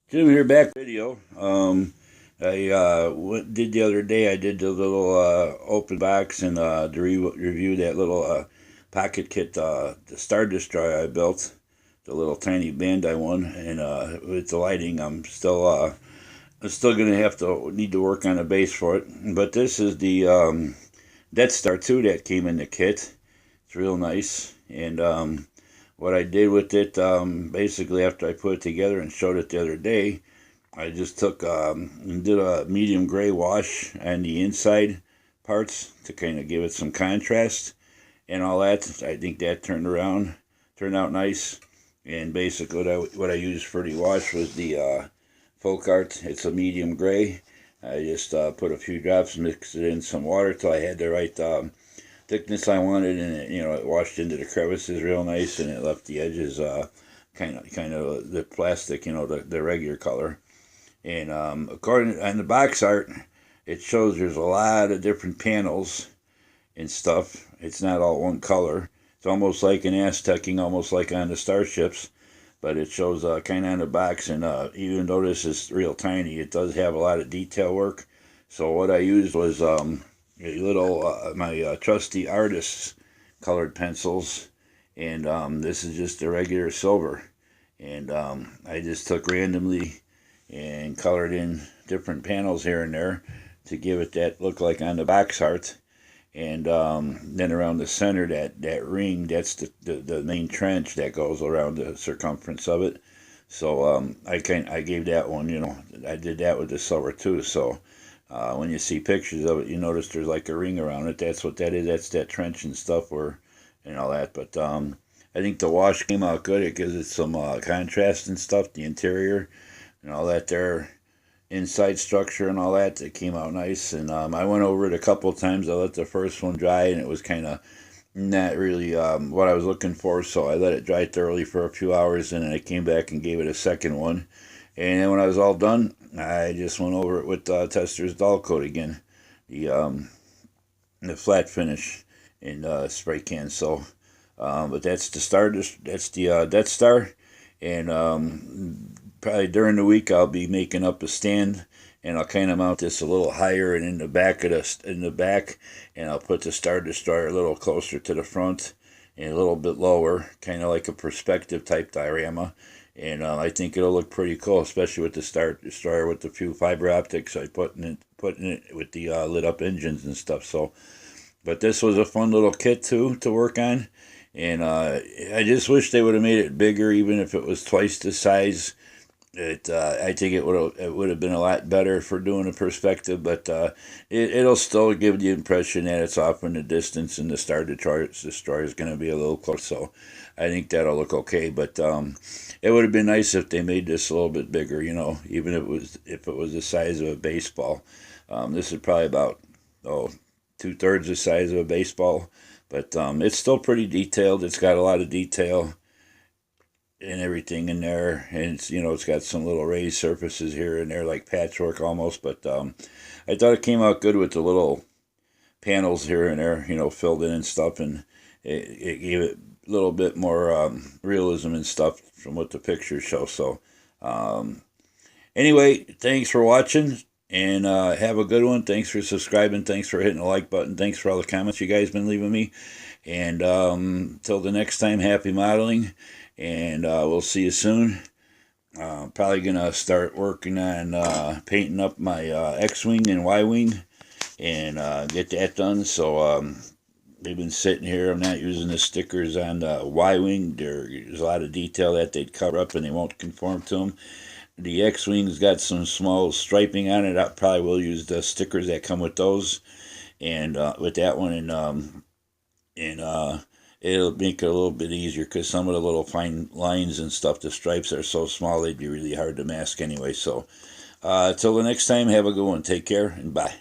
Jim here, back video. Did the other day. I did the little open box and to review that little pocket kit, the Star Destroyer I built, the little tiny Bandai one. And with the lighting, I'm still gonna have to need to work on a base for it. But this is the Death Star II that came in the kit. It's real nice. And what I did with it, basically after I put it together and showed it the other day, I just took and did a medium gray wash on the inside parts to kind of give it some contrast and all that. I think that turned out nice. And basically what I used for the wash was the Folk Art. It's a medium gray. I just put a few drops, mixed it in some water till I had the right thickness I wanted, and it washed into the crevices real nice, and it left the edges kind of the plastic, the regular color. And according on the box art, it shows there's a lot of different panels and stuff. It's not all one color. It's almost like an Aztecing, almost like on the starships, but it shows kind of on the box. And even though this is real tiny, it does have a lot of detail work. So what I used was a little my trusty artist's colored pencils, and this is just a regular silver. And I just took randomly and colored in different panels here and there to give it that look like on the box art. And then around the center, that ring, that's the main trench that goes around the circumference of it. So I gave that one, I did that with the silver too. So when you see pictures of it, you notice there's like a ring around it. That's what that is. That's that trench and stuff and all that. But I think the wash came out good. It gives it some contrast and stuff, the interior and all that there, inside structure and all that. It came out nice. And I went over it a couple of times. I let the first one dry, and it was kind of not really what I was looking for. So I let it dry thoroughly for a few hours, and then I came back and gave it a second one. And then when I was all done, I just went over it with Tester's Dull Coat again, the flat finish in spray can. So, but that's the star. That's the Death Star, and probably during the week I'll be making up a stand, and I'll kind of mount this a little higher and in the back and I'll put the Star Destroyer a little closer to the front and a little bit lower, kind of like a perspective type diorama. And I think it'll look pretty cool, especially with the Star Destroyer with the few fiber optics I put in it with the lit up engines and stuff. So, but this was a fun little kit too to work on, and I just wish they would have made it bigger, even if it was twice the size. I think it would have been a lot better for doing a perspective, but it'll still give the impression that it's off in the distance, and the Star Destroyer is going to be a little close. So I think that'll look okay. But it would have been nice if they made this a little bit bigger. Even if it was the size of a baseball. This is probably about 2/3 the size of a baseball, but it's still pretty detailed. It's got a lot of detail and everything in there, and it's got some little raised surfaces here and there, like patchwork almost. But I thought it came out good with the little panels here and there, filled in and stuff, and it gave it a little bit more realism and stuff from what the pictures show. So anyway, thanks for watching, and have a good one. Thanks for subscribing. Thanks for hitting the like button. Thanks for all the comments you guys been leaving me. And till the next time, happy modeling, and we'll see you soon. Probably gonna start working on painting up my X-wing and Y-wing and get that done. So they've been sitting here. I'm not using the stickers on the Y-wing. There's a lot of detail that they'd cover up and they won't conform to them. The X-wing's got some small striping on it. I probably will use the stickers that come with those, and with that one, and it'll make it a little bit easier because some of the little fine lines and stuff, the stripes are so small they'd be really hard to mask anyway. So till the next time, have a good one. Take care and bye.